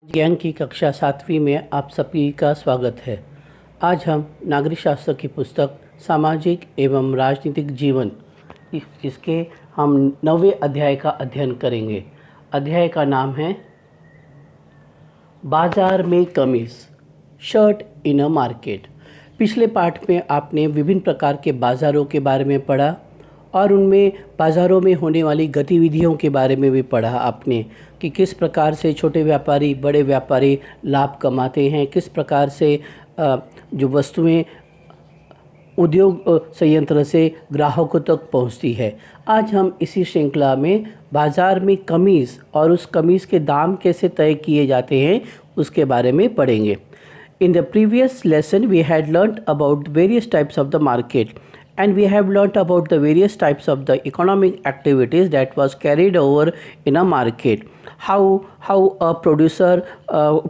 ज्ञान की कक्षा 7वीं में आप सभी का स्वागत है। आज हम नागरिक शास्त्र की पुस्तक सामाजिक एवं राजनीतिक जीवन इसके हम 9वें अध्याय का अध्ययन करेंगे। अध्याय का नाम है बाजार में कमीज, शर्ट इन अ मार्केट। पिछले पाठ में आपने विभिन्न प्रकार के बाज़ारों के बारे में पढ़ा और उनमें बाज़ारों में होने वाली गतिविधियों के बारे में भी पढ़ा आपने कि किस प्रकार से छोटे व्यापारी बड़े व्यापारी लाभ कमाते हैं, किस प्रकार से जो वस्तुएं उद्योग संयंत्र से ग्राहकों तक पहुंचती है। आज हम इसी श्रृंखला में बाज़ार में कमीज़ और उस कमीज़ के दाम कैसे तय किए जाते हैं उसके बारे में पढ़ेंगे। In the previous lesson we had learnt about various types of the market, and we have learnt about the various types of the economic activities that was carried over in a market. How a producer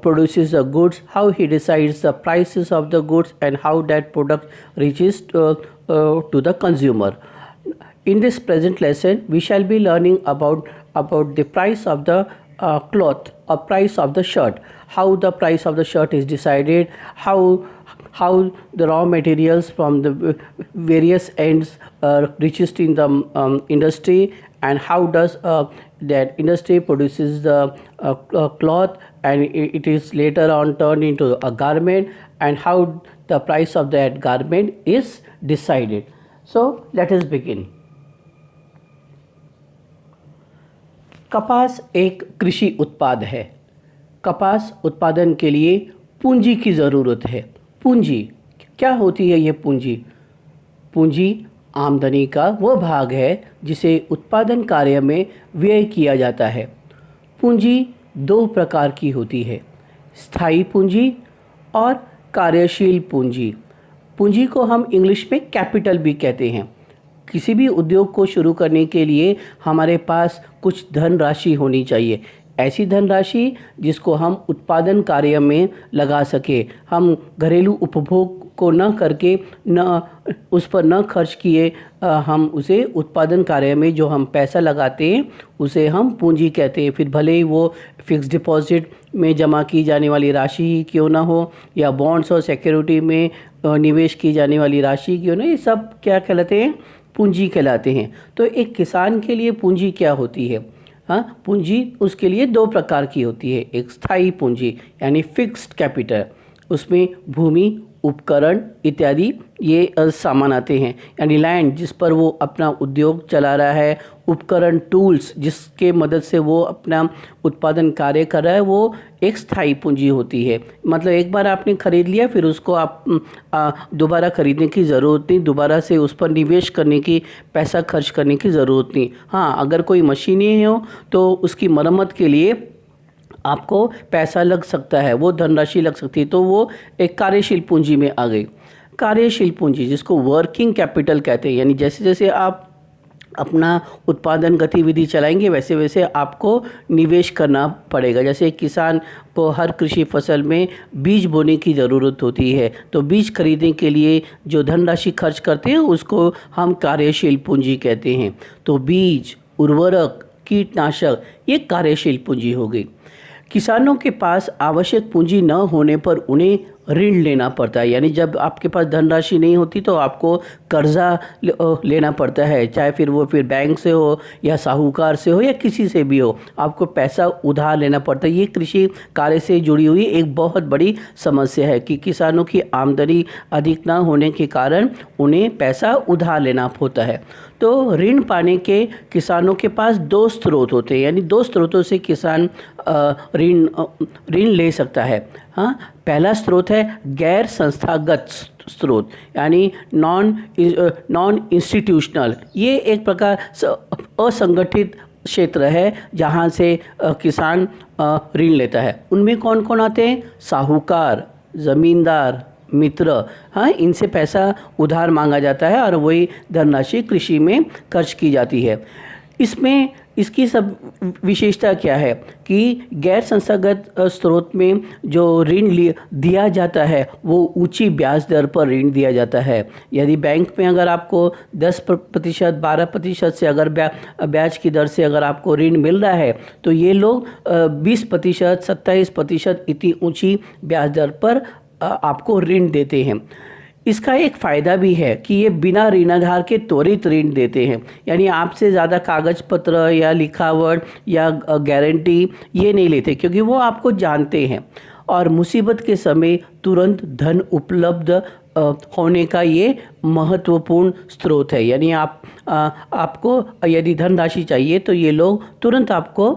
produces the goods, how he decides the prices of the goods, and how that product reaches to the consumer. In this present lesson we shall be learning about the price of the cloth or price of the shirt, how the price of the shirt is decided, how the raw materials from the various ends reaches in the industry, and how does that industry produces the cloth and it is later on turned into a garment, and how the price of that garment is decided. So let us begin. कपास एक कृषि उत्पाद है। कपास उत्पादन के लिए पूंजी की ज़रूरत है। पूंजी क्या होती है? ये पूंजी आमदनी का वह भाग है जिसे उत्पादन कार्य में व्यय किया जाता है। पूंजी दो प्रकार की होती है, स्थायी पूंजी और कार्यशील पूंजी। पूंजी को हम इंग्लिश में कैपिटल भी कहते हैं। किसी भी उद्योग को शुरू करने के लिए हमारे पास कुछ धनराशि होनी चाहिए, ऐसी धनराशि जिसको हम उत्पादन कार्य में लगा सके। हम घरेलू उपभोग को न करके उस पर न खर्च किए हम उसे उत्पादन कार्य में जो हम पैसा लगाते हैं उसे हम पूंजी कहते हैं। फिर भले ही वो फिक्स डिपॉजिट में जमा की जाने वाली राशि ही क्यों ना हो या बॉन्ड्स और सिक्योरिटी में निवेश की जाने वाली राशि क्यों ना, ये सब क्या कहलाते हैं? पूंजी कहलाते हैं। तो एक किसान के लिए पूंजी क्या होती है? पूंजी उसके लिए दो प्रकार की होती है। एक स्थायी पूंजी यानी फिक्स्ड कैपिटल, उसमें भूमि, उपकरण इत्यादि ये सामान आते हैं, यानी लैंड जिस पर वो अपना उद्योग चला रहा है, उपकरण टूल्स जिसके मदद से वो अपना उत्पादन कार्य कर रहा है, वो एक स्थायी पूंजी होती है। मतलब एक बार आपने खरीद लिया फिर उसको आप दोबारा खरीदने की ज़रूरत नहीं, दोबारा से उस पर निवेश करने की, पैसा खर्च करने की ज़रूरत नहीं। हाँ, अगर कोई मशीनें हो तो उसकी मरम्मत के लिए आपको पैसा लग सकता है, वो धनराशि लग सकती है, तो वो एक कार्यशील पूंजी में आ गई। कार्यशील पूंजी जिसको वर्किंग कैपिटल कहते हैं, यानी जैसे जैसे आप अपना उत्पादन गतिविधि चलाएंगे वैसे वैसे आपको निवेश करना पड़ेगा। जैसे किसान को हर कृषि फसल में बीज बोने की ज़रूरत होती है, तो बीज खरीदने के लिए जो धनराशि खर्च करते हैं उसको हम कार्यशील पूंजी कहते हैं। तो बीज, उर्वरक, कीटनाशक ये कार्यशील पूंजी हो गई। किसानों के पास आवश्यक पूंजी न होने पर उन्हें ऋण लेना पड़ता है, यानी जब आपके पास धनराशि नहीं होती तो आपको कर्जा लेना पड़ता है, चाहे फिर वो बैंक से हो या साहूकार से हो या किसी से भी हो, आपको पैसा उधार लेना पड़ता है। ये कृषि कार्य से जुड़ी हुई एक बहुत बड़ी समस्या है कि किसानों की आमदनी अधिक ना होने के कारण उन्हें पैसा उधार लेना होता है। तो ऋण पाने के किसानों के पास दो स्रोत होते हैं, यानी दो स्रोतों से किसान ऋण ले सकता है। पहला स्रोत है गैर संस्थागत स्रोत, यानी नॉन इंस्टीट्यूशनल। ये एक प्रकार असंगठित क्षेत्र है जहाँ से किसान ऋण लेता है। उनमें कौन कौन आते हैं? साहूकार, ज़मींदार, मित्र। इनसे पैसा उधार मांगा जाता है और वही धनराशि कृषि में खर्च की जाती है। इसमें इसकी सब विशेषता क्या है कि गैर संस्थागत स्रोत में जो ऋण दिया जाता है वो ऊंची ब्याज दर पर ऋण दिया जाता है। यदि बैंक में अगर आपको 10% 12% से अगर ब्याज की दर से अगर आपको ऋण मिल रहा है तो ये लोग 20% 27% इतनी ऊंची ब्याज दर पर आपको ऋण देते हैं। इसका एक फ़ायदा भी है कि ये बिना ऋणाधार के त्वरित ऋण देते हैं, यानी आपसे ज़्यादा कागज पत्र या लिखावट या गारंटी ये नहीं लेते, क्योंकि वो आपको जानते हैं। और मुसीबत के समय तुरंत धन उपलब्ध होने का ये महत्वपूर्ण स्रोत है, यानी आपको यदि धनराशि चाहिए तो ये लोग तुरंत आपको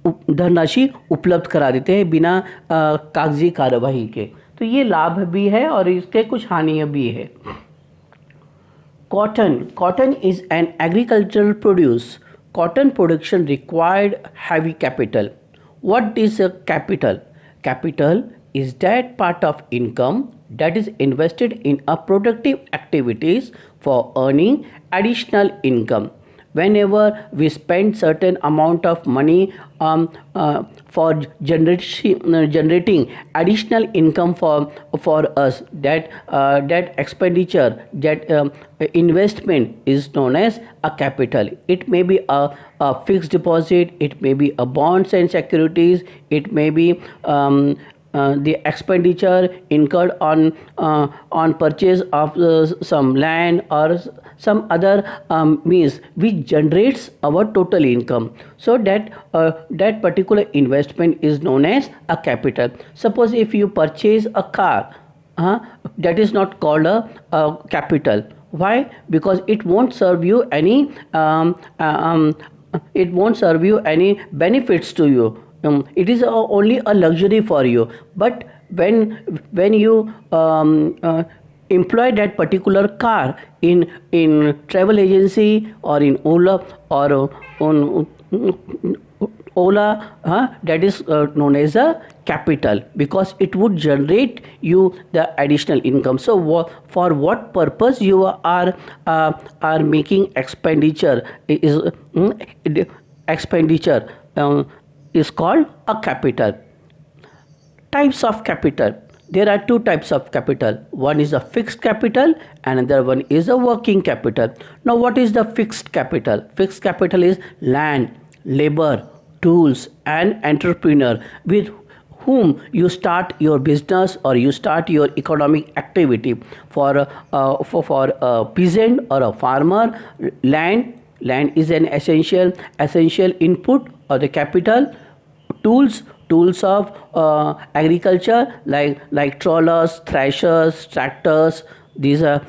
धनराशि उपलब्ध करा देते हैं बिना कागजी कार्यवाही के। तो ये लाभ भी है और इसके कुछ हानियाँ भी है। Cotton is an agricultural produce. Cotton production required heavy capital. What is a capital? Capital is that part of income that is invested in a productive activities for earning additional income. Whenever we spend certain amount of money for generating additional income for us, that expenditure, that investment is known as a capital. It may be a fixed deposit, it may be a bonds and securities, it may be the expenditure incurred on purchase of some land or some other means which generates our total income. So that particular investment is known as a capital. Suppose if you purchase a car, that is not called a capital. Why? Because it won't serve you any benefits to you. It is only a luxury for you. But when you employ that particular car in travel agency or in Ola or on Ola, that is known as a capital, because it would generate you the additional income. So for what purpose you are making expenditure is called a capital. Types of capital. There are two types of capital. One is a fixed capital and another one is a working capital. Now what is the fixed capital? Fixed capital is land, labor, tools and entrepreneur with whom you start your business or you start your economic activity. For a peasant or a farmer, land is an essential input or the capital. Tools of agriculture like trawlers, threshers, tractors, these are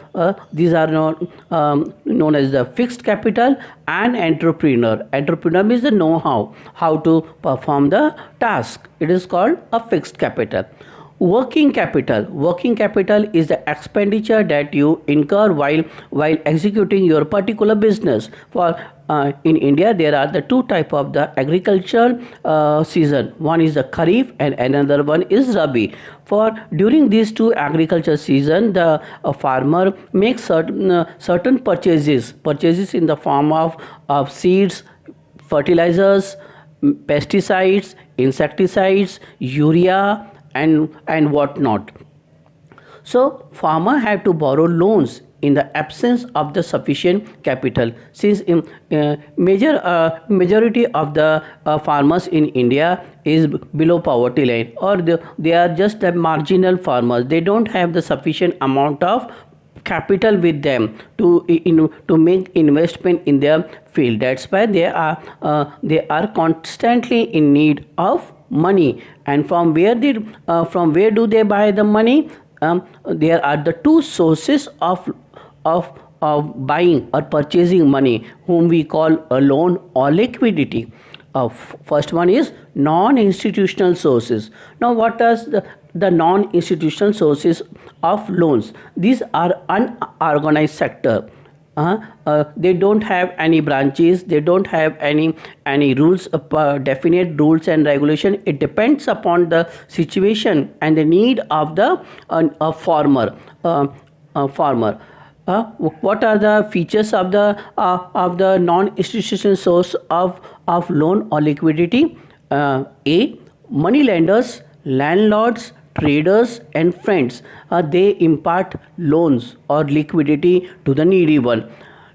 known as the fixed capital. And entrepreneur means the know-how, how to perform the task. It is called a fixed capital. Working capital is the expenditure that you incur while executing your particular business. For in India, there are the two type of the agriculture season. One is the Kharif and another one is Rabi. For during these two agriculture season, the farmer makes certain purchases in the form of seeds, fertilizers, pesticides, insecticides, urea and whatnot. So farmer have to borrow loans in the absence of the sufficient capital. Since majority of the farmers in India is below poverty line, or they are just the marginal farmers. They don't have the sufficient amount of capital with them to make investment in their field. That's why they are constantly in need of money. And from where do they buy the money? There are the two sources of buying or purchasing money, whom we call a loan or liquidity. First one is non-institutional sources. Now what does the non-institutional sources of loans? These are unorganized sector. They don't have any branches, they don't have any rules, definite rules and regulation. It depends upon the situation and the need of the farmer. What are the features of the non-institutional source of loan or liquidity? A. Money lenders, landlords, traders and friends, they impart loans or liquidity to the needy one.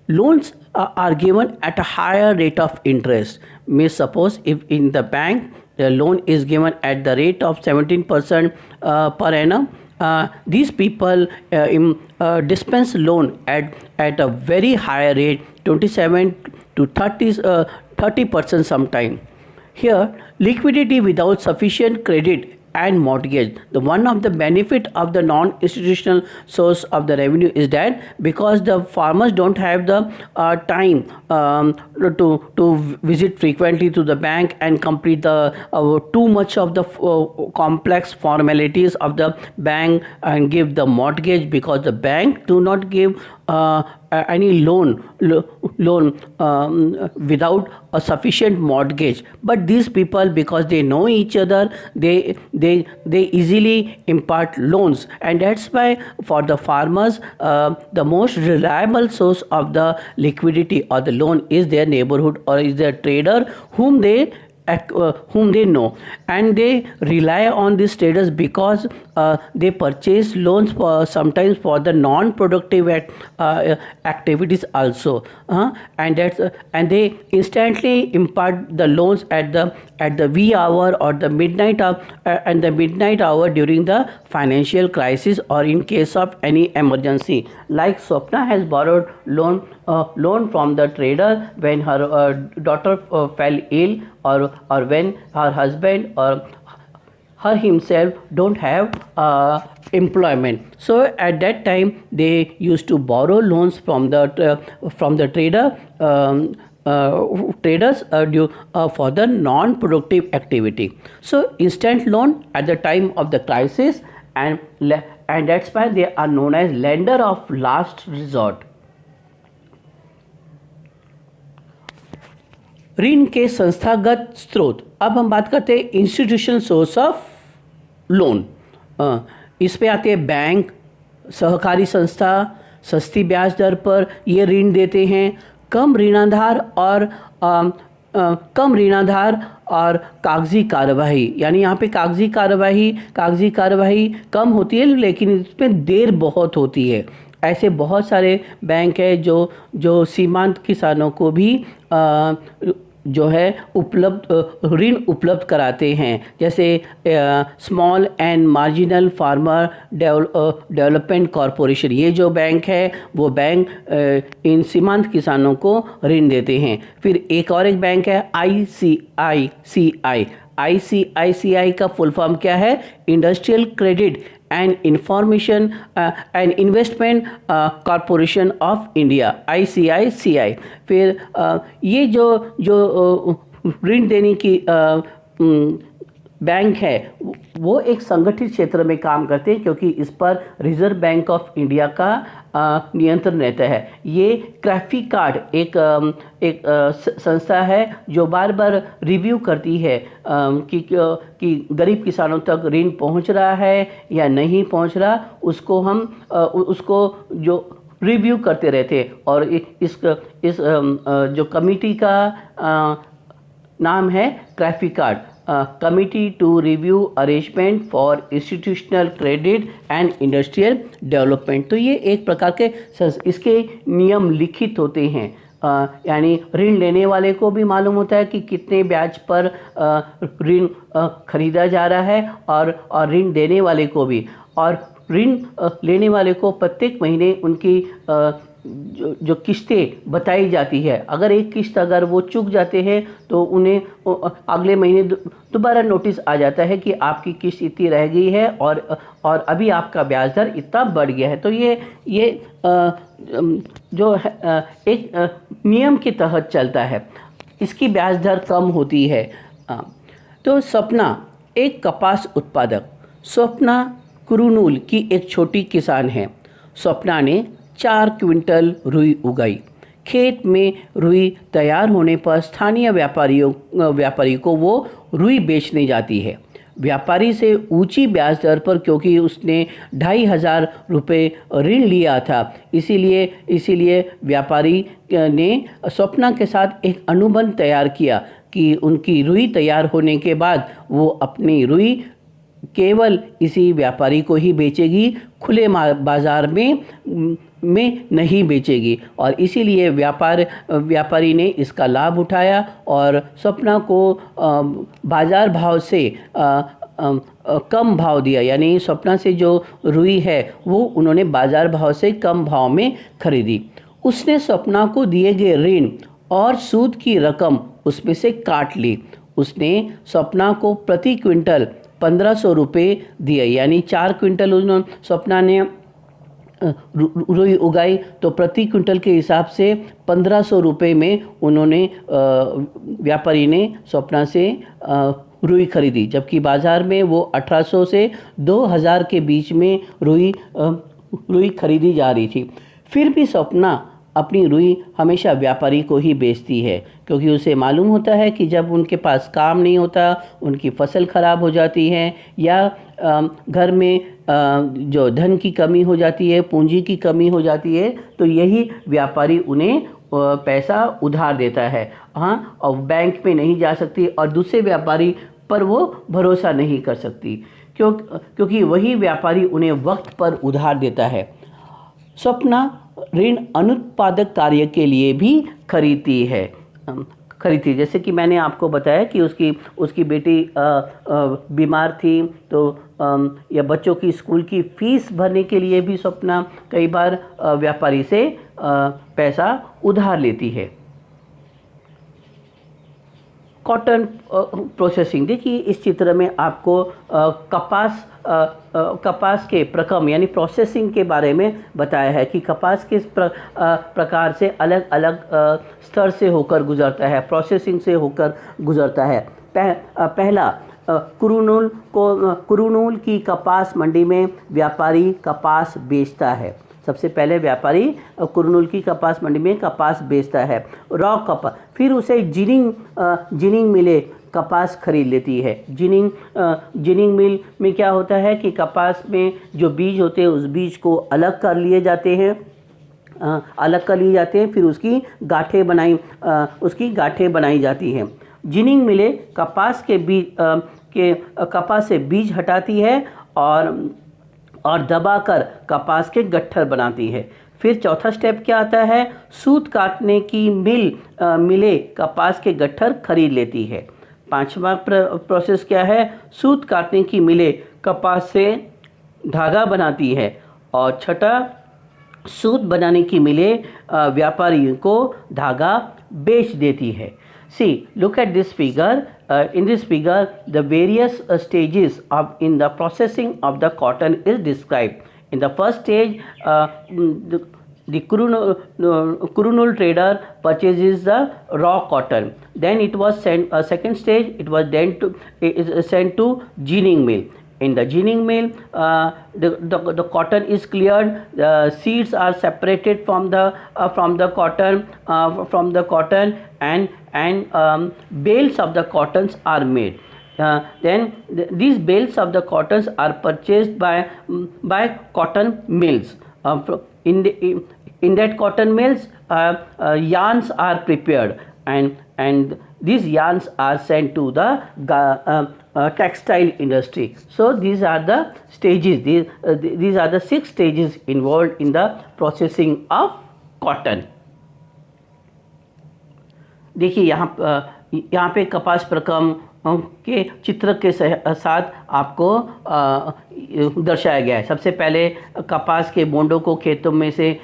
Loans are given at a higher rate of interest. May suppose if in the bank the loan is given at the rate of 17% per annum, these people dispense loan at a very high rate, 27 to 30% sometime. Here, liquidity without sufficient credit and mortgage. The one of the benefit of the non-institutional source of the revenue is that because the farmers don't have the time to visit frequently to the bank and complete the too much of the complex formalities of the bank and give the mortgage, because the bank do not give any loan without a sufficient mortgage. But these people, because they know each other, they easily impart loans, and that's why for the farmers the most reliable source of the liquidity or the loan is their neighborhood or is their trader whom they know, and they rely on these traders because they purchase loans for sometimes for the non-productive activities also, and they instantly impart the loans at the wee hour or the midnight hour during the financial crisis or in case of any emergency. Like Swapna has borrowed loan from the trader when her daughter fell ill, or when her husband or her himself don't have employment. So at that time they used to borrow loans from the traders for the non-productive activity. So instant loan at the time of the crisis, and that's why they are known as lender of last resort. ऋण के संस्थागत स्रोत। अब हम बात करते हैं institutional source of loan. इस पे आते हैं बैंक, सहकारी संस्था सस्ती ब्याज दर पर ये ऋण देते हैं। कम ऋणाधार और कागजी कार्यवाही, यानी यहाँ पे कागजी कार्यवाही कम होती है लेकिन इसमें देर बहुत होती है। ऐसे बहुत सारे बैंक है जो सीमांत किसानों को भी जो है ऋण उपलब्ध कराते हैं, जैसे small and marginal farmer development corporation. ये जो बैंक है वो बैंक इन सीमांत किसानों को ऋण देते हैं। फिर एक बैंक है ICICI का फुल फॉर्म क्या है? Industrial credit and information and investment corporation of India, ICICI। फिर ये जो ऋण देने की बैंक है वो एक संगठित क्षेत्र में काम करते हैं, क्योंकि इस पर रिजर्व बैंक ऑफ इंडिया का नियंत्रण रहता है। ये क्रैफीकार्ड एक संस्था है जो बार बार रिव्यू करती है कि गरीब किसानों तक ऋण पहुंच रहा है या नहीं पहुंच रहा, उसको जो रिव्यू करते रहते हैं। और इस जो कमिटी का नाम है CRAFICARD, committee to review arrangement for institutional credit and industrial development. तो ये एक प्रकार के इसके नियम लिखित होते हैं, यानी ऋण लेने वाले को भी मालूम होता है कि कितने ब्याज पर ऋण खरीदा जा रहा है, और ऋण देने वाले को भी, और ऋण लेने वाले को प्रत्येक महीने उनकी जो किस्तें बताई जाती है। अगर एक किस्त अगर वो चूक जाते हैं तो उन्हें अगले महीने दोबारा नोटिस आ जाता है कि आपकी किस्त इतनी रह गई है और अभी आपका ब्याज दर इतना बढ़ गया है। तो ये जो एक नियम के तहत चलता है, इसकी ब्याज दर कम होती है। तो स्वप्ना एक कपास उत्पादक, स्वप्ना कुरुनूल की एक छोटी किसान है। स्वप्ना ने 4 क्विंटल रुई उगाई। खेत में रुई तैयार होने पर स्थानीय व्यापारी को वो रुई बेचने जाती है। व्यापारी से ऊंची ब्याज दर पर, क्योंकि उसने 2,500 रुपये ऋण लिया था, इसीलिए व्यापारी ने स्वप्ना के साथ एक अनुबंध तैयार किया कि उनकी रुई तैयार होने के बाद वो अपनी रुई केवल इसी व्यापारी को ही बेचेगी, खुले बाजार में नहीं बेचेगी। और इसीलिए व्यापारी ने इसका लाभ उठाया और स्वप्ना को बाजार भाव से कम भाव दिया, यानी स्वप्ना से जो रुई है वो उन्होंने बाजार भाव से कम भाव में खरीदी। उसने स्वप्ना को दिए गए ऋण और सूद की रकम उसमें से काट ली। उसने स्वप्ना को प्रति क्विंटल 1,500 रुपये दिए, यानी 4 क्विंटल उन्होंने स्वप्ना ने रुई उगाई तो प्रति क्विंटल के हिसाब से 1,500 रुपये में उन्होंने व्यापारी ने स्वप्ना से रुई खरीदी, जबकि बाज़ार में वो 1,800 से 2,000 के बीच में रुई खरीदी जा रही थी। फिर भी स्वप्ना अपनी रुई हमेशा व्यापारी को ही बेचती है, क्योंकि उसे मालूम होता है कि जब उनके पास काम नहीं होता, उनकी फसल खराब हो जाती है या घर में जो धन की कमी हो जाती है, पूंजी की कमी हो जाती है, तो यही व्यापारी उन्हें पैसा उधार देता है। हाँ, और बैंक में नहीं जा सकती और दूसरे व्यापारी पर वो भरोसा नहीं कर सकती, क्योंकि वही व्यापारी उन्हें वक्त पर उधार देता है। स्वप्ना ऋण अनुत्पादक कार्य के लिए भी खरीदती है। जैसे कि मैंने आपको बताया कि उसकी बेटी बीमार थी, तो या बच्चों की स्कूल की फ़ीस भरने के लिए भी स्वप्ना कई बार व्यापारी से पैसा उधार लेती है। कॉटन प्रोसेसिंग, देखिए इस चित्र में आपको कपास के प्रक्रम यानी प्रोसेसिंग के बारे में बताया है कि कपास किस प्रकार से अलग अलग स्तर से होकर गुजरता है, प्रोसेसिंग से होकर गुजरता है। पहला, कुरुनूल की कपास मंडी में व्यापारी कपास बेचता है। सबसे पहले व्यापारी कुरुनूल की कपास मंडी में कपास बेचता है, रॉ कपास। फिर उसे जिनिंग मिले कपास खरीद लेती है। जिनिंग मिल में क्या होता है कि कपास में जो बीज होते हैं उस बीज को अलग कर लिए जाते हैं, फिर उसकी गांठें बनाई जाती हैं। जिनिंग मिले कपास से बीज हटाती है और दबाकर कपास के गट्ठर बनाती है। फिर चौथा स्टेप क्या आता है, सूत काटने की मिले कपास के गट्ठर खरीद लेती है। पांचवा प्रोसेस क्या है, सूत काटने की मिले कपास से धागा बनाती है। और छठा, सूत बनाने की मिले व्यापारियों को धागा बेच देती है। See, look at this figure. In this figure, the various stages in the processing of the cotton is described. In the first stage, the Kurunul trader purchases the raw cotton. Then it was sent. Second stage, it was sent to ginning mill. In the ginning mill, the cotton is cleared. The seeds are separated from the cotton, and bales of the cottons are made. Then these bales of the cottons are purchased by cotton mills. In that cotton mills, yarns are prepared, and these yarns are sent to the textile industry. So these are the stages. These are the 6 stages involved in the processing of cotton. देखिए यहाँ पे कपास प्रक्रम के चित्र के साथ आपको दर्शाया गया है। सबसे पहले कपास के बोंडों को खेतों में से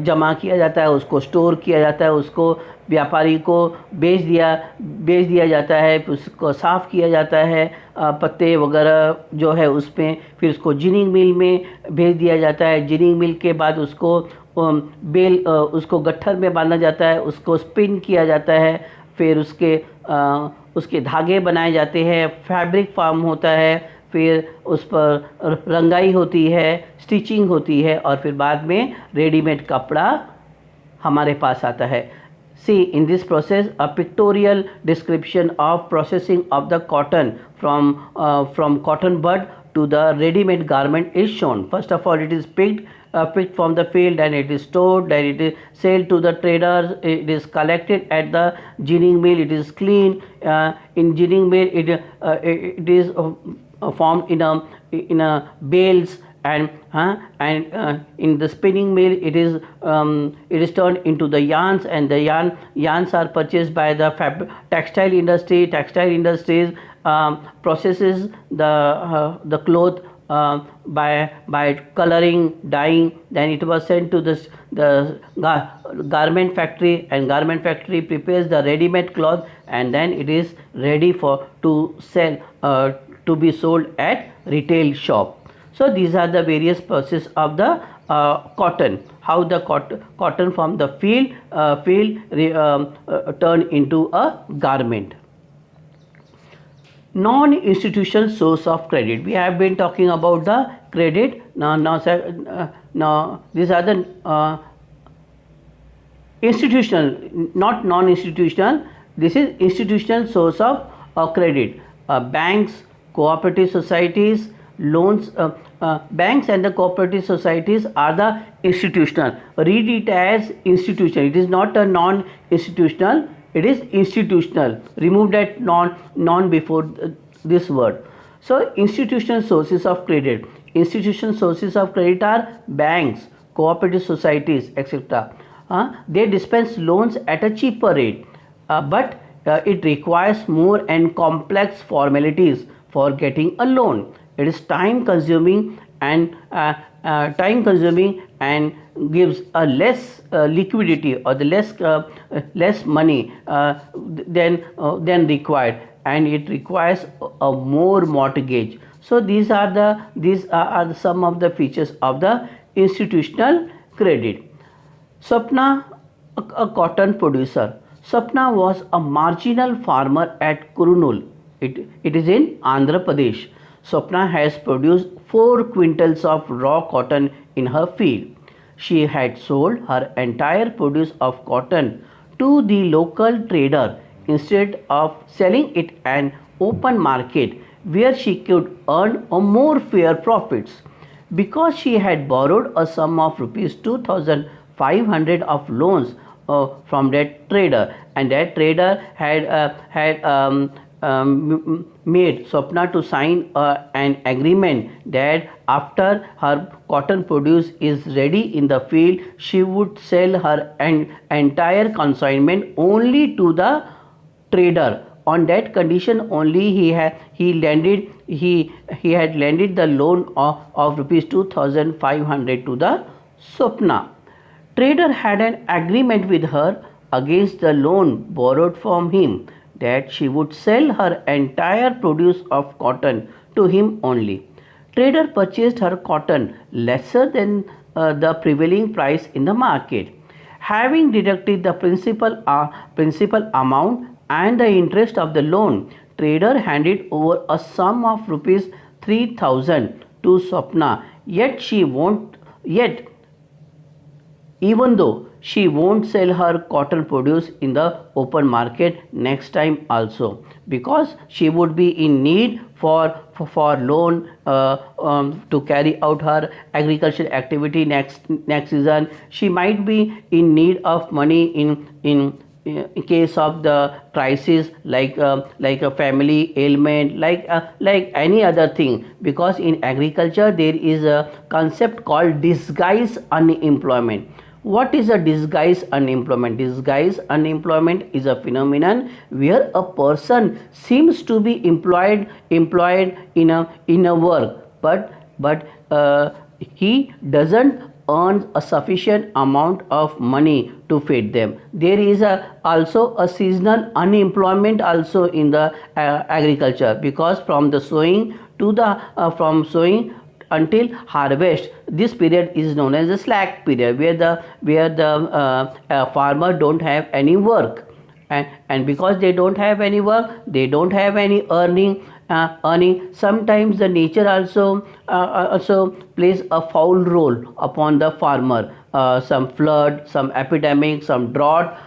जमा किया जाता है, उसको स्टोर किया जाता है, उसको व्यापारी को बेच दिया जाता है, उसको साफ़ किया जाता है, पत्ते वगैरह जो है उसमें, फिर उसको जिनिंग मिल में भेज दिया जाता है। जिनिंग मिल के बाद उसको उसको गट्ठर में बांधा जाता है, उसको स्पिन किया जाता है, फिर उसके धागे बनाए जाते हैं, फैब्रिक फॉर्म होता है, फिर उस पर रंगाई होती है, स्टिचिंग होती है, और फिर बाद में रेडीमेड कपड़ा हमारे पास आता है। See in this process a pictorial description of processing of the cotton from cotton bud to the ready-made garment is shown. First of all, it is picked from the field, and it is stored, then it is sold to the traders, it is collected at the ginning mill, it is cleaned in ginning mill, it is formed in a bales, and in the spinning mill it is turned into the yarns, and the yarns are purchased by the textile industry. Textile industries processes the cloth by coloring, dyeing, then it was sent to the garment factory, and garment factory prepares the ready-made cloth, and then it is ready for to sell to be sold at retail shop. So these are the various process of the cotton, how the cotton from the field turn into a garment. Non-institutional source of credit. We have been talking about the credit. Now these are the institutional, not non-institutional. This is institutional source of credit. Banks, cooperative societies, loans. Banks and the cooperative societies are the institutional. Read it as institutional. It is not a non-institutional. It is institutional. Remove that non before this word. So institutional sources of credit. Institutional sources of credit are banks, cooperative societies, etc. They dispense loans at a cheaper rate, but it requires more and complex formalities for getting a loan. It is time consuming and gives a less liquidity, or the less money than required, and it requires a more mortgage. So these are some of the features of the institutional credit. Swapna, a cotton producer. Swapna was a marginal farmer at Kurnool. It is in Andhra Pradesh. Swapna has produced 4 quintals of raw cotton in her field. She had sold her entire produce of cotton to the local trader instead of selling it an open market where she could earn a more fair profits. Because she had borrowed a sum of rupees 2,500 of loans from that trader, and that trader had made Swapna to sign an agreement that after her cotton produce is ready in the field, she would sell her entire consignment only to the trader. On that condition only he had lended the loan of rupees 2,500 to the Swapna. Trader had an agreement with her against the loan borrowed from him that she would sell her entire produce of cotton to him only. Trader purchased her cotton lesser than the prevailing price in the market. Having deducted the principal amount and the interest of the loan, trader handed over a sum of rupees 3,000 to Swapna. Yet even though she won't sell her cotton produce in the open market next time also, because she would be in need for loan to carry out her agricultural activity next season. She might be in need of money in case of the crisis, like a family ailment, like any other thing, because in agriculture there is a concept called disguised unemployment. What is a disguised unemployment? Disguised unemployment is a phenomenon where a person seems to be employed in a work, but he doesn't earn a sufficient amount of money to feed them. There is also a seasonal unemployment also in the agriculture, because from the sowing to the from sowing until harvest, this period is known as the slack period, where the farmer don't have any work, and because they don't have any work, they don't have any earning. Sometimes the nature also plays a foul role upon the farmer. Some flood, some epidemic, some drought,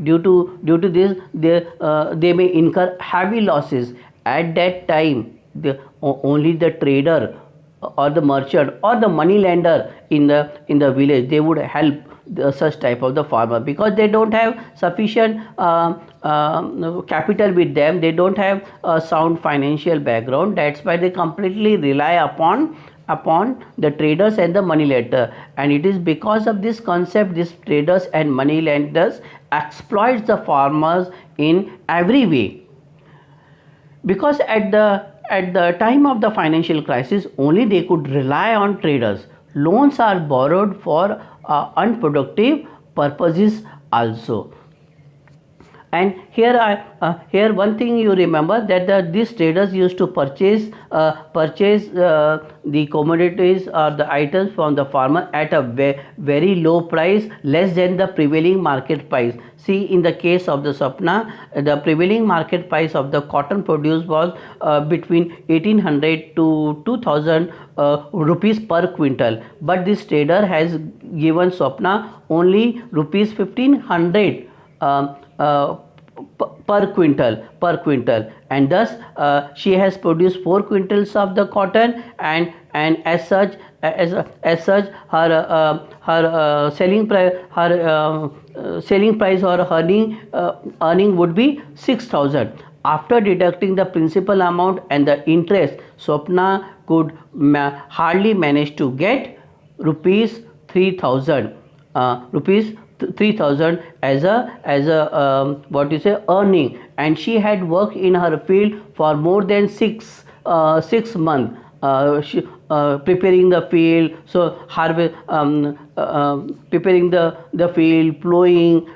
due to this they may incur heavy losses. At that time, only the trader or the merchant or the money lender in the village, they would help such type of the farmer, because they don't have sufficient capital with them, they don't have a sound financial background. That's why they completely rely upon the traders and the money lender. And it is because of this concept, these traders and money lenders exploits the farmers in every way. Because at the time of the financial crisis, only they could rely on traders. Loans are borrowed for unproductive purposes also. And here one thing you remember, that these traders used to purchase the commodities or the items from the farmer at a very low price, less than the prevailing market price. See, in the case of the Swapna, the prevailing market price of the cotton produce was between 1800 to 2000 rupees per quintal, but this trader has given Swapna only rupees 1500 per quintal, and thus she has produced 4 quintals of the cotton, and as such her selling price or earning would be 6000. After deducting the principal amount and the interest, Swapna could hardly manage to get rupees 3000 as a what you say earning. And she had worked in her field for more than 6 months, preparing the field, so preparing the field, plowing,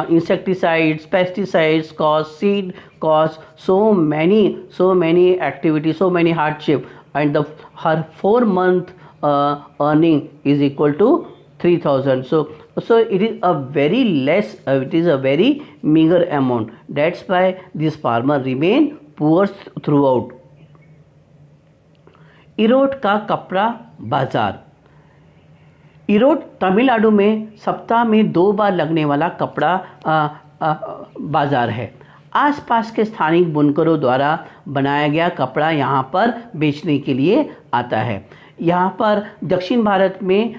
insecticides, pesticides cost, seed cost, so many activities, so many hardship, and her 4-month earning is equal to 3000. So it is a very less, it is a very meager amount. That's why this farmer remain poor throughout. Erode का कपड़ा बाजार। इरोड तमिलनाडु में सप्ताह में 2 बार लगने वाला कपड़ा बाजार है। आसपास के स्थानिक बुनकरों द्वारा बनाया गया कपड़ा यहाँ पर बेचने के लिए आता है। यहाँ पर दक्षिण भारत में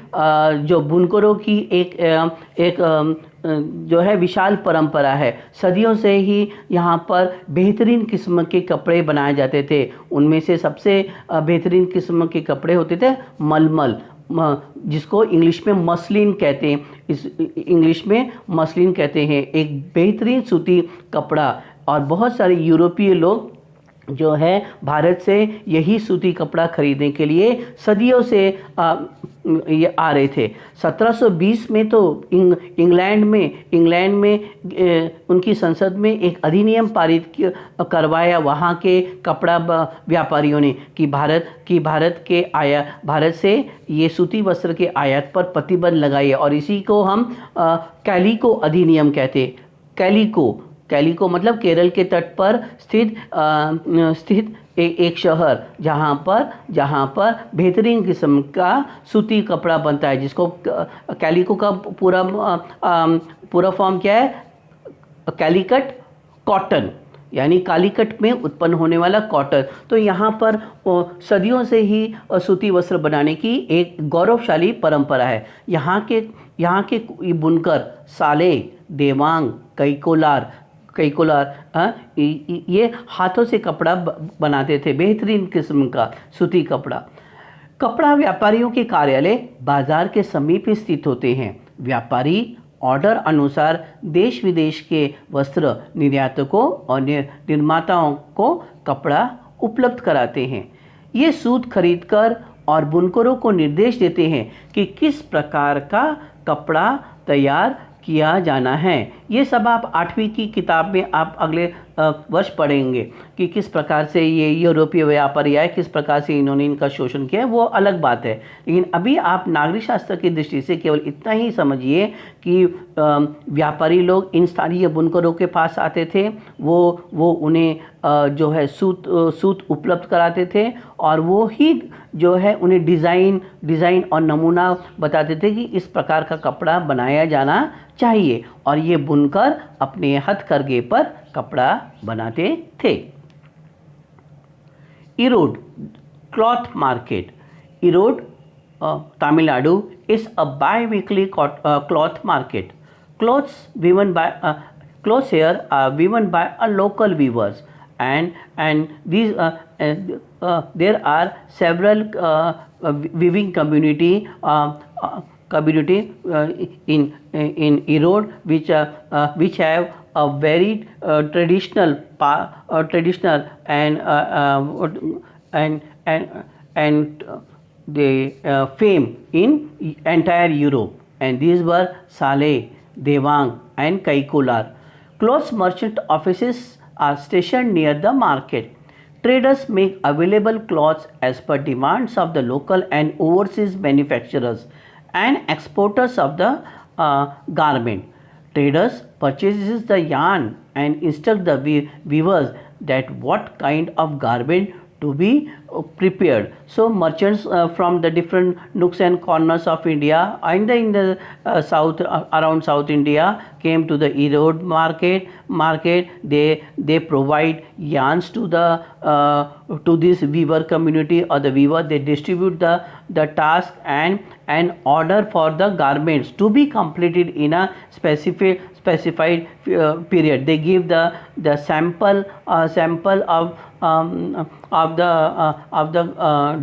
जो बुनकरों की एक जो है विशाल परंपरा है। सदियों से ही यहाँ पर बेहतरीन किस्म के कपड़े बनाए जाते थे। उनमें से सबसे बेहतरीन किस्म के कपड़े होते थे मलमल, जिसको इंग्लिश में मसलिन कहते हैं। इस इंग्लिश में मसलिन कहते हैं, एक बेहतरीन सूती कपड़ा। और बहुत सारे यूरोपीय लोग जो है भारत से यही सूती कपड़ा खरीदने के लिए सदियों से ये आ रहे थे। 1720 में तो इंग्लैंड में उनकी संसद में एक अधिनियम पारित करवाया वहाँ के कपड़ा व्यापारियों ने कि भारत से ये सूती वस्त्र के आयात पर प्रतिबंध लगाइए। और इसी को हम कैलिको अधिनियम कहते। कैलिको मतलब केरल के तट पर स्थित एक शहर जहाँ पर बेहतरीन किस्म का सूती कपड़ा बनता है, जिसको कैलिको का पूरा फॉर्म क्या है? कैलीकट कॉटन, यानी कालीकट में उत्पन्न होने वाला कॉटन। तो यहाँ पर सदियों से ही सूती वस्त्र बनाने की एक गौरवशाली परंपरा है। यहाँ के बुनकर साले, देवांग, कैकोलार ये हाथों से कपड़ा बनाते थे, बेहतरीन किस्म का सूती कपड़ा। कपड़ा व्यापारियों के कार्यालय बाजार के समीप स्थित होते हैं। व्यापारी ऑर्डर अनुसार देश विदेश के वस्त्र निर्यातकों और निर्माताओं को कपड़ा उपलब्ध कराते हैं। ये सूत खरीदकर और बुनकरों को निर्देश देते हैं कि किस प्रकार का कपड़ा तैयार किया जाना है। ये सब आप 8वीं की किताब में आप अगले वर्ष पढ़ेंगे कि किस प्रकार से ये यूरोपीय व्यापारी आए, किस प्रकार से इन्होंने इनका शोषण किया, वो अलग बात है। लेकिन अभी आप नागरिक शास्त्र की दृष्टि से केवल इतना ही समझिए कि व्यापारी लोग इन स्थानीय बुनकरों के पास आते थे, वो उन्हें जो है सूत उपलब्ध कराते थे, और वो ही जो है उन्हें डिज़ाइन और नमूना बताते थे कि इस प्रकार का कपड़ा बनाया जाना चाहिए, और ये बुनकर अपने हथकरघे पर कपड़ा बनाते थे। Erode cloth market. Erode Tamil Nadu is a bi-weekly cloth market. Clothes here are woven by a local weavers, and these there are several weaving community in Erode which have a very traditional and they fame in entire Europe, and these were Saleh, Devang and Kaikolar. Clothes merchant offices are stationed near the market. Traders make available clothes as per demands of the local and overseas manufacturers and exporters of the garment. Traders purchases the yarn and instruct the weavers that what kind of garment to be prepared. So merchants from the different nooks and corners of India and in the south around South India came to the Erode market. They provide yarns to this weaver community or the weaver. They distribute the task and order for the garments to be completed in a specified period. They give the sample of the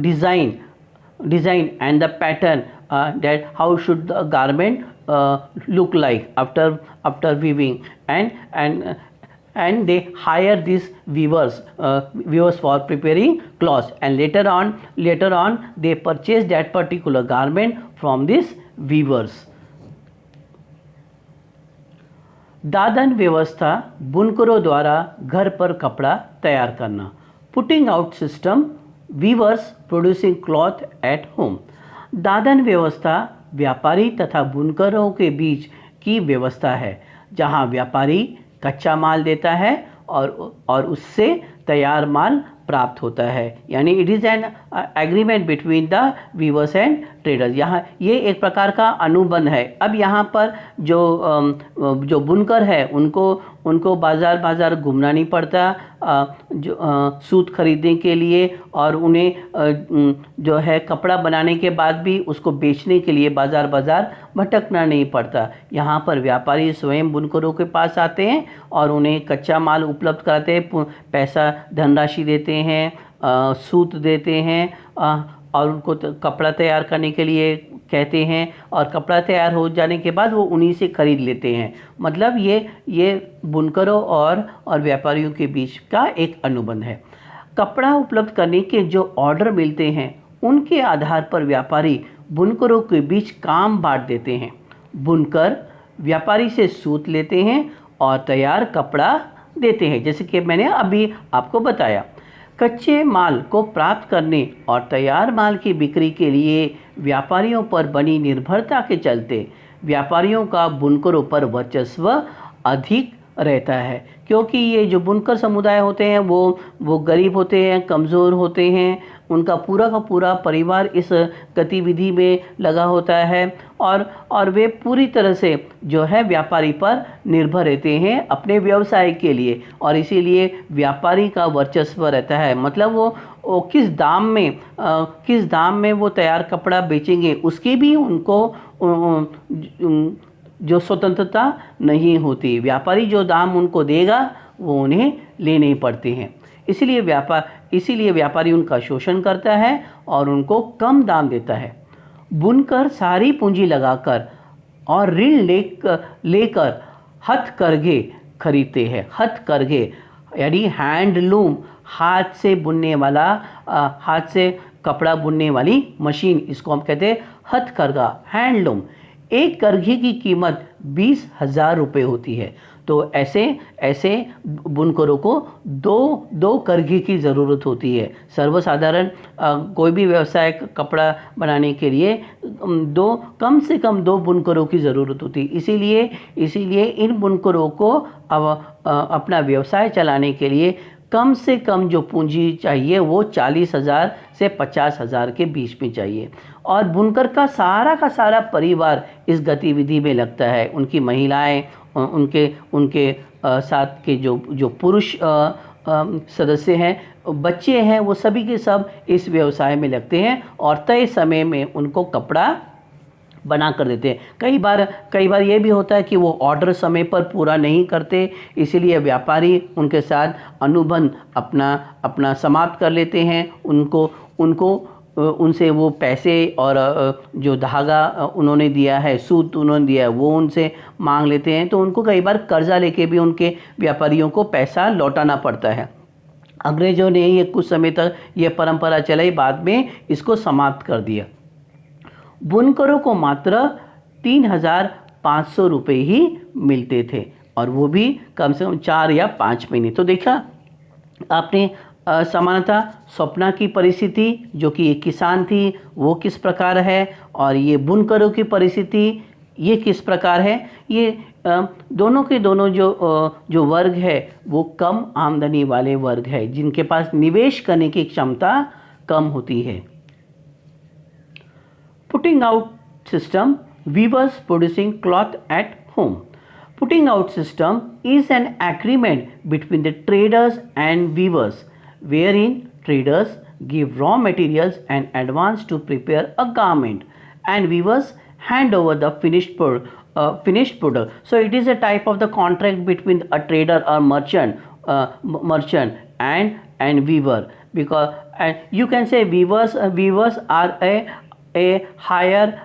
design and the pattern, that how should the garment look like after weaving, and they hire these weavers for preparing cloths, and later on they purchase that particular garment from these weavers. दादन व्यवस्था, बुनकरों द्वारा घर पर कपड़ा तैयार करना. Putting out system, weavers producing cloth at home. दादन व्यवस्था व्यापारी तथा बुनकरों के बीच की व्यवस्था है, जहां व्यापारी कच्चा माल देता है और उससे तैयार माल प्राप्त होता है, यानी it is an agreement between the weavers and traders. यहाँ ये एक प्रकार का अनुबंध है. अब यहाँ पर जो बुनकर है उनको बाज़ार घूमना नहीं पड़ता जो सूत खरीदने के लिए, और उन्हें जो है कपड़ा बनाने के बाद भी उसको बेचने के लिए बाज़ार भटकना नहीं पड़ता. यहाँ पर व्यापारी स्वयं बुनकरों के पास आते हैं और उन्हें कच्चा माल उपलब्ध कराते हैं, पैसा धनराशि देते हैं, सूत देते हैं, और उनको कपड़ा तैयार करने के लिए कहते हैं, और कपड़ा तैयार हो जाने के बाद वो उन्हीं से ख़रीद लेते हैं. मतलब ये बुनकरों और व्यापारियों के बीच का एक अनुबंध है. कपड़ा उपलब्ध करने के जो ऑर्डर मिलते हैं उनके आधार पर व्यापारी बुनकरों के बीच काम बांट देते हैं. बुनकर व्यापारी से सूत लेते हैं और तैयार कपड़ा देते हैं, जैसे कि मैंने अभी आपको बताया. कच्चे माल को प्राप्त करने और तैयार माल की बिक्री के लिए व्यापारियों पर बनी निर्भरता के चलते व्यापारियों का बुनकरों पर वर्चस्व अधिक रहता है, क्योंकि ये जो बुनकर समुदाय होते हैं वो गरीब होते हैं, कमज़ोर होते हैं, उनका पूरा का पूरा परिवार इस गतिविधि में लगा होता है, और वे पूरी तरह से जो है व्यापारी पर निर्भर रहते हैं अपने व्यवसाय के लिए, और इसीलिए व्यापारी का वर्चस्व रहता है. मतलब वो किस दाम में वो तैयार कपड़ा बेचेंगे उसकी भी उनको जो स्वतंत्रता नहीं होती. व्यापारी जो दाम उनको देगा वो उन्हें लेने पड़ते हैं. इसीलिए व्यापारी उनका शोषण करता है और उनको कम दाम देता है. बुनकर सारी पूंजी लगाकर और ऋण लेकर हथकरघे खरीदते हैं. हथकरघे यानी हैंडलूम, हाथ से बुनने वाला, हाथ से कपड़ा बुनने वाली मशीन, इसको हम कहते हैं हथकरघा, हैंडलूम. एक करघे की कीमत 20,000 रुपये होती है. तो ऐसे ऐसे बुनकरों को दो दो करघे की ज़रूरत होती है। सर्वसाधारण कोई भी व्यवसाय कपड़ा बनाने के लिए दो कम से कम दो बुनकरों की ज़रूरत होती है। इसीलिए इन बुनकरों को अब अपना व्यवसाय चलाने के लिए कम से कम जो पूंजी चाहिए वो 40,000 से 50,000 के बीच में चाहिए। और बुनकर का सारा परिवार इस गतिविधि में लगता है। उनकी महिलाएं, उनके उनके साथ के जो पुरुष सदस्य हैं, बच्चे हैं, वो सभी के सब इस व्यवसाय में लगते हैं और तय समय में उनको कपड़ा बना कर देते हैं। कई बार ये भी होता है कि वो ऑर्डर समय पर पूरा नहीं करते, इसीलिए व्यापारी उनके साथ अनुबंध अपना समाप्त कर लेते हैं। उनसे वो पैसे और जो धागा उन्होंने दिया है, सूत उन्होंने दिया है, वो उनसे मांग लेते हैं। तो उनको कई बार कर्जा लेके भी उनके व्यापारियों को पैसा लौटाना पड़ता है। अंग्रेजों ने ये कुछ समय तक ये परंपरा चलाई, बाद में इसको समाप्त कर दिया। बुनकरों को मात्र 3,500 रुपये ही मिलते थे और वो भी कम से कम 4 या 5 महीने। तो देखा आपने समानता स्वप्ना की परिस्थिति, जो कि एक किसान थी, वो किस प्रकार है, और ये बुनकरों की परिस्थिति ये किस प्रकार है। ये दोनों के दोनों जो वर्ग है वो कम आमदनी वाले वर्ग है, जिनके पास निवेश करने की क्षमता कम होती है। Putting out system, weavers producing cloth at home. Putting out system is an agreement between the traders and weavers, wherein traders give raw materials and advance to prepare a garment, and weavers hand over the finished product. So it is a type of the contract between a trader or merchant and weaver, because and you can say weavers are a hire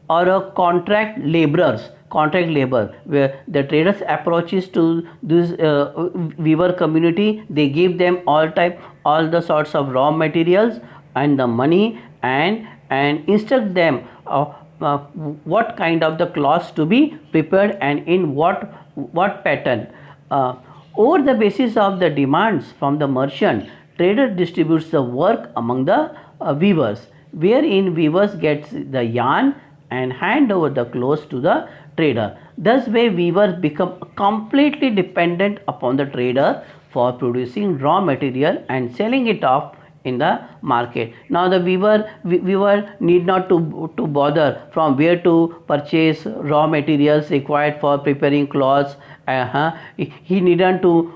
or a contract labor, where the traders approaches to this weaver community. They give them all the sorts of raw materials and the money, and instruct them what kind of the cloths to be prepared and in what pattern. Over the basis of the demands from the merchant, trader distributes the work among the weavers, wherein weavers gets the yarn and hand over the clothes to the trader. Thus way weavers become completely dependent upon the trader for producing raw material and selling it off in the market. Now the weaver need not to bother from where to purchase raw materials required for preparing cloths. He needn't to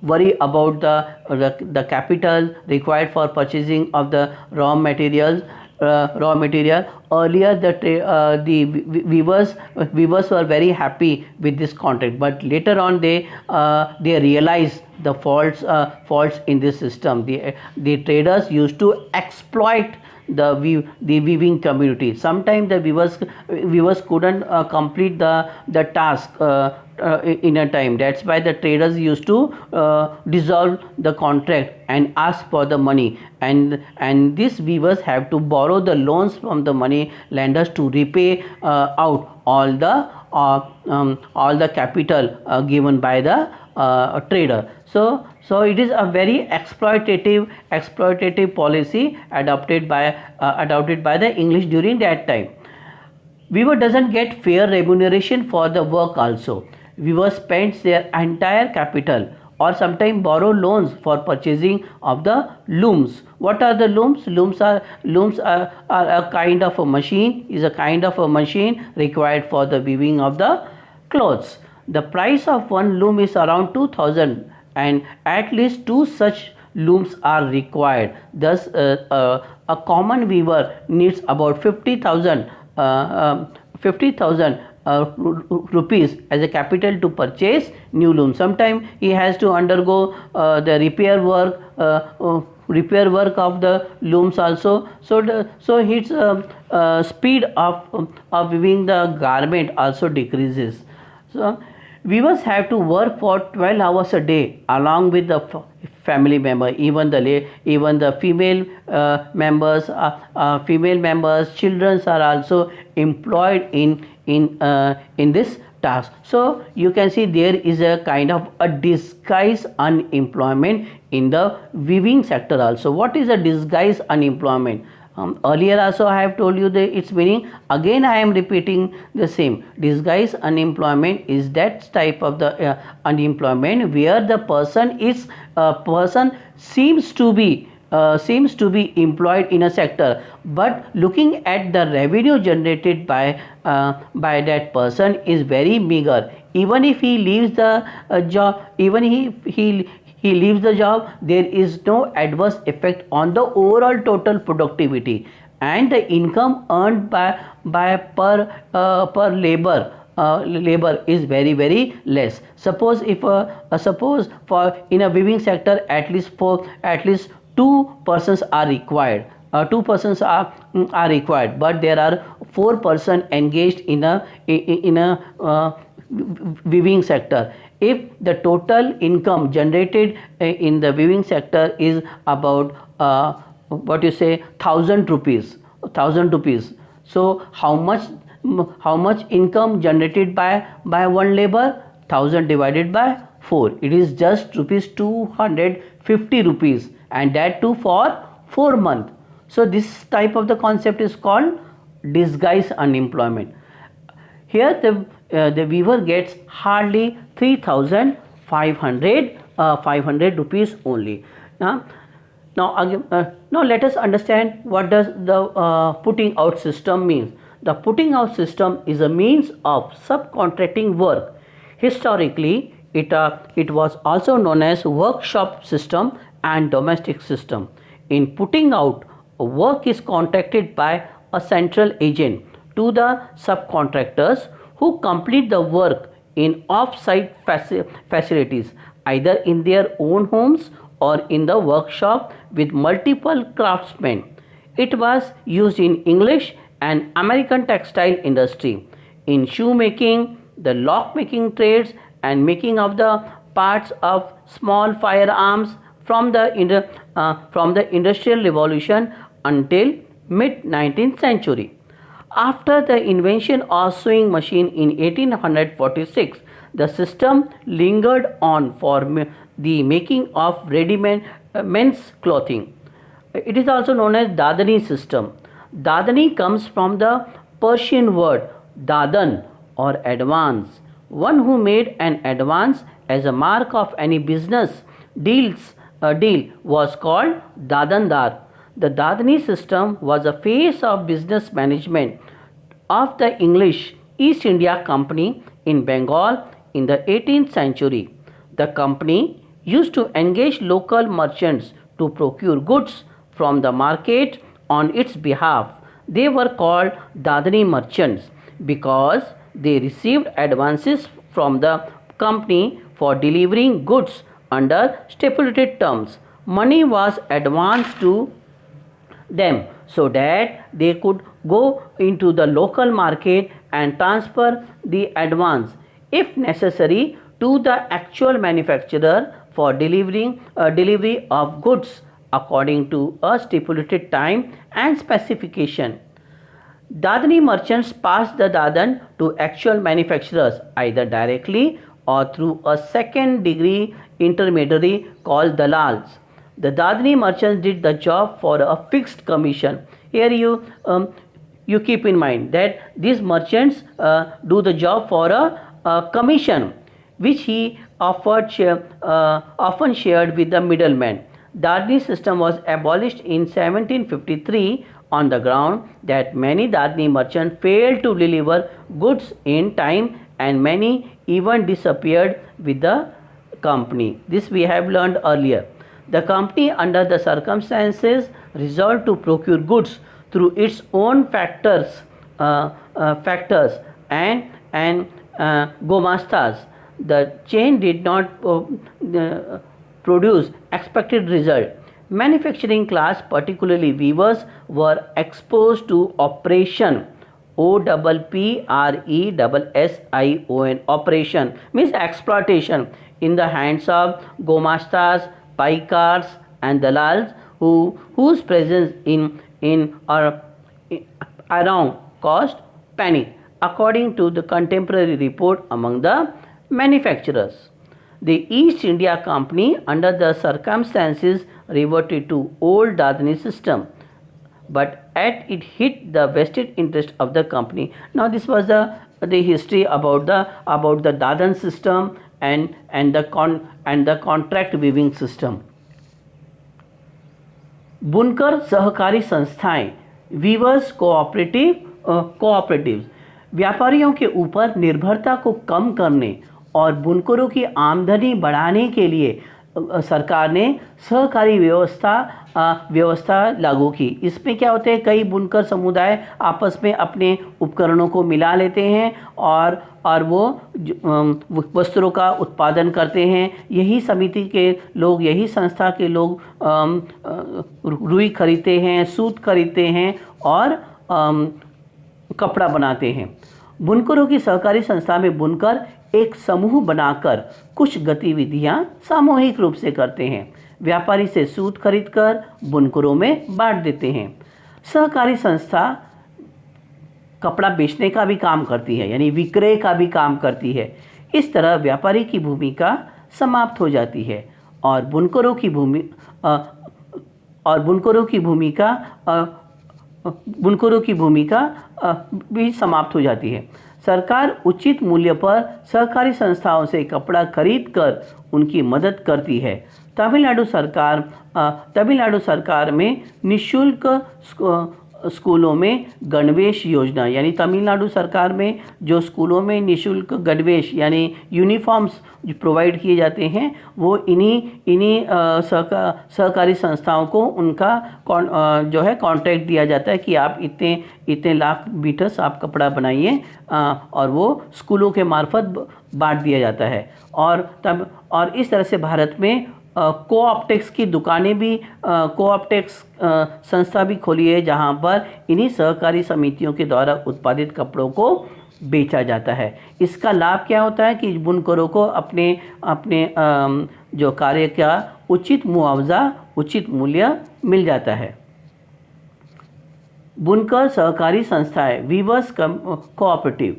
worry about the capital required for purchasing of the raw material. Earlier the weavers were very happy with this contract, but later on they realized the faults in this system. The traders used to exploit the weaving community. Sometimes the weavers couldn't complete the task in a time. That's why the traders used to dissolve the contract and ask for the money, and these weavers have to borrow the loans from the money lenders to repay out all the capital given by the trader. So it is a very exploitative policy adopted by the English during that time. Weaver doesn't get fair remuneration for the work also. Weaver spends their entire capital or sometimes borrow loans for purchasing of the looms. What are the looms? Looms are a kind of a machine, required for the weaving of the clothes. The price of one loom is around 2,000, and at least 2 such looms are required. Thus a common weaver needs about 50,000 rupees as a capital to purchase new loom. Sometimes he has to undergo the repair work of the looms also. So his speed of weaving the garment also decreases. So weavers have to work for 12 hours a day along with the family member. Even the female members, children are also employed in this task. So you can see there is a kind of a disguised unemployment in the weaving sector also. What is a disguised unemployment? Earlier also I have told you its meaning. Again I am repeating the same. Disguised unemployment is that type of the unemployment where the person seems to be employed in a sector, but looking at the revenue generated by that person is very meager. Even if he leaves the job, even he leaves the job, there is no adverse effect on the overall total productivity, and the income earned by per labor is very less. Suppose if suppose for in a weaving sector at least two persons are required. Two persons are required, but there are four persons engaged in a weaving sector. If the total income generated in the weaving sector is about what you say 1,000 rupees, so how much income generated by one labor? 1,000 divided by 4, it is just rupees 250 rupees, and that too for 4 months. So this type of the concept is called disguised unemployment. Here the weaver gets hardly 3,500 rupees only. Now let us understand what does the putting out system means. The putting out system is a means of subcontracting work. Historically, it was also known as workshop system and domestic system. In putting out, work is contracted by a central agent to the subcontractors who complete the work in off-site facilities, either in their own homes or in the workshop with multiple craftsmen. It was used in English and American textile industry, in shoemaking, the lock making trades, and making of the parts of small firearms from the Industrial Revolution until mid 19th century. After the invention of sewing machine in 1846, the system lingered on for the making of ready-made men's clothing. It is also known as Dadani system. Dadani comes from the Persian word dadan or advance. One who made an advance as a mark of any business deal was called dadandar. The Dadani system was a phase of business management of the English East India Company in Bengal in the 18th century. The company used to engage local merchants to procure goods from the market on its behalf. They were called Dadani merchants because they received advances from the company for delivering goods under stipulated terms. Money was advanced to them so that they could go into the local market and transfer the advance, if necessary, to the actual manufacturer for delivery of goods according to a stipulated time and specification. Dadani merchants passed the dadan to actual manufacturers either directly or through a second degree intermediary called dalals. The Dadani merchants did the job for a fixed commission. Here you keep in mind that these merchants do the job for a commission, which he often shared with the middleman. Dadani system was abolished in 1753 on the ground that many Dadani merchants failed to deliver goods in time, and many even disappeared with the company. This we have learned earlier. The company, under the circumstances, resolved to procure goods through its own factors and gomastas. The chain did not produce expected result. Manufacturing class, particularly weavers, were exposed to oppression. OPPRESSION, operation means exploitation in the hands of gomastas, paikars, and dalals, whose presence in or around caused panic. according to the contemporary report among the manufacturers. The East India Company, under the circumstances, reverted to old Dadani system, but at it hit the vested interest of the company. Now this was the history about the Dadan system and the contract weaving system. बुनकर सहकारी संस्थाएं, viewers cooperatives व्यापारियों के ऊपर निर्भरता को कम करने और बुनकरों की आमदनी बढ़ाने के लिए सरकार ने सहकारी व्यवस्था लागू की। इसमें क्या होते हैं, कई बुनकर समुदाय आपस में अपने उपकरणों को मिला लेते हैं और वो वस्त्रों का उत्पादन करते हैं। यही समिति के लोग, यही संस्था के लोग रुई खरीदते हैं, सूत खरीदते हैं और कपड़ा बनाते हैं। बुनकरों की सहकारी संस्था में बुनकर एक समूह बनाकर कुछ गतिविधियां सामूहिक रूप से करते हैं। व्यापारी से सूत खरीदकर बुनकरों में बांट देते हैं। सहकारी संस्था कपड़ा बेचने का भी काम करती है, यानी विक्रय का भी काम करती है। इस तरह व्यापारी की भूमिका समाप्त हो जाती है और बुनकरों की भूमिका भी समाप्त हो जाती है। सरकार उचित मूल्य पर सहकारी संस्थाओं से कपड़ा खरीदकर उनकी मदद करती है। तमिलनाडु सरकार में निःशुल्क स्कूलों में गणवेश योजना, यानी तमिलनाडु सरकार में जो स्कूलों में निःशुल्क गणवेश यानी यूनिफॉर्म्स प्रोवाइड किए जाते हैं, वो इन्हीं सहकारी संस्थाओं को उनका जो है कॉन्ट्रैक्ट दिया जाता है कि आप इतने लाख मीटर्स आप कपड़ा बनाइए और वो स्कूलों के मार्फत बांट दिया जाता है। और इस तरह से भारत में कोऑप्टेक्स की दुकानें भी, कोऑप्टेक्स संस्था भी खोली है, जहां पर इन्हीं सहकारी समितियों के द्वारा उत्पादित कपड़ों को बेचा जाता है। इसका लाभ क्या होता है कि बुनकरों को अपने जो कार्य का उचित मुआवजा, उचित मूल्य मिल जाता है। बुनकर सहकारी संस्थाएं, weavers cooperative.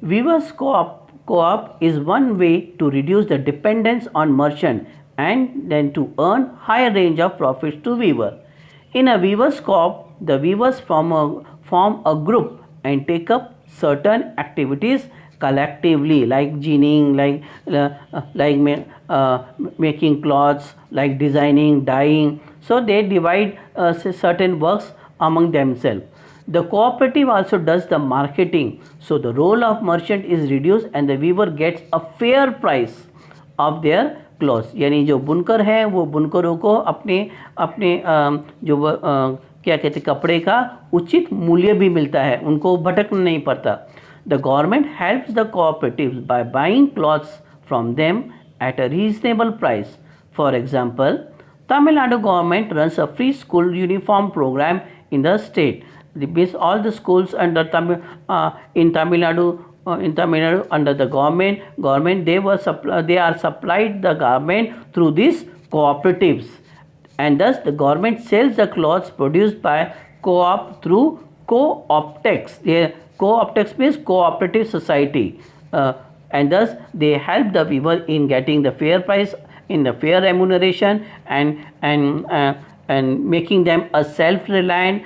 Weavers co-op is one way to reduce the dependence on merchant and then to earn higher range of profits to weaver. In a weavers co-op, the weavers form a group and take up certain activities collectively, like ginning, like making clothes, like designing, dyeing. So they divide certain works among themselves. The cooperative also does the marketing, so the role of merchant is reduced and the weaver gets a fair price of their clothes. यानी जो बुनकर हैं वो बुनकरों को अपने क्या कहते हैं कपड़े का उचित मूल्य भी मिलता है, उनको भटकना नहीं पड़ता। The government helps the cooperatives by buying clothes from them at a reasonable price. For example, Tamil Nadu government runs a free school uniform program in the state. All the schools under in Tamil Nadu under the government they are supplied the garment through these cooperatives, and thus the government sells the clothes produced by co-op through co-optex. Co-optex means cooperative society, and thus they help the weaver in getting the fair price, in the fair remuneration, and making them a self-reliant,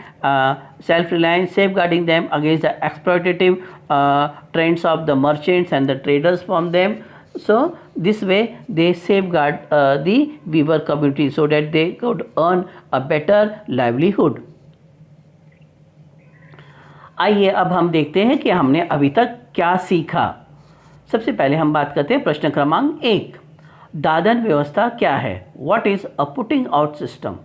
safeguarding them against the exploitative trends of the merchants and the traders from them. So this way they safeguard the weaver community so that they could earn a better livelihood. आइए अब हम देखते हैं कि हमने अभी तक क्या सीखा। सबसे पहले हम बात करते हैं प्रश्न क्रमांक 1, दादन व्यवस्था क्या है? What is a putting out system?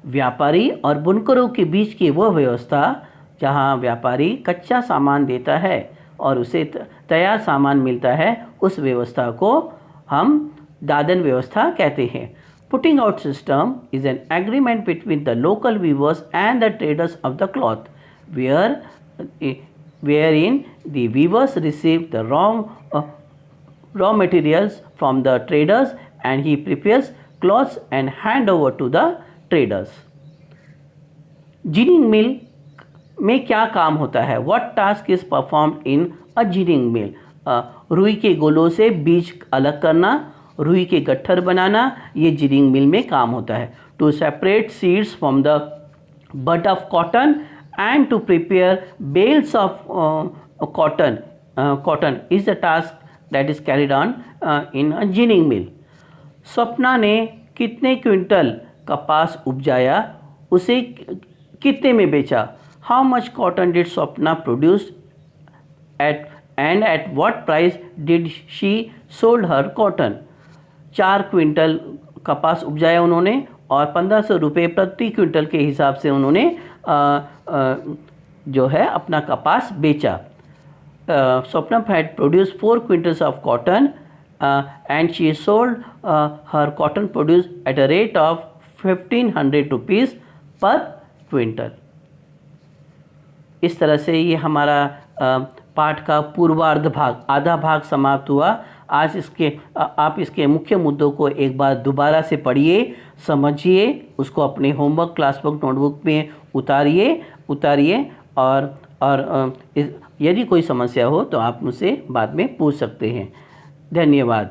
व्यापारी और बुनकरों के बीच की वह व्यवस्था जहां व्यापारी कच्चा सामान देता है और उसे तैयार सामान मिलता है, उस व्यवस्था को हम दादन व्यवस्था कहते हैं। Putting out system is an agreement between the local weavers and the traders of the cloth wherein the weavers receive the raw materials from the traders and he prepares cloths and hand over to the traders. Ginning mill में क्या काम होता है? What task is perform in a ginning mill? रुई के गोलों से बीज अलग करना, रुई के गट्ठर बनाना, ये जिनिंग मिल में काम होता है। To separate seeds from the bud of cotton and to prepare bales of cotton is the task that is carried on in a ginning mill. Swapna ने कितने क्विंटल कपास उपजाया, उसे कितने में बेचा? How much cotton did Swapna produce at what price did she sold her cotton? 4 quintal कपास उपजाया उन्होंने और 1500 रुपये प्रति क्विंटल के हिसाब से उन्होंने जो है अपना कपास बेचा। Swapna had produce 4 quintals of cotton and she sold her cotton produce at a rate of 1500 rupees पर क्विंटल। इस तरह से ये हमारा पाठ का पूर्वार्ध भाग, आधा भाग समाप्त हुआ। आज आप इसके मुख्य मुद्दों को एक बार दोबारा से पढ़िए, समझिए, उसको अपने होमवर्क क्लासवर्क नोटबुक में उतारिए और यदि कोई समस्या हो तो आप मुझसे बाद में पूछ सकते हैं। धन्यवाद।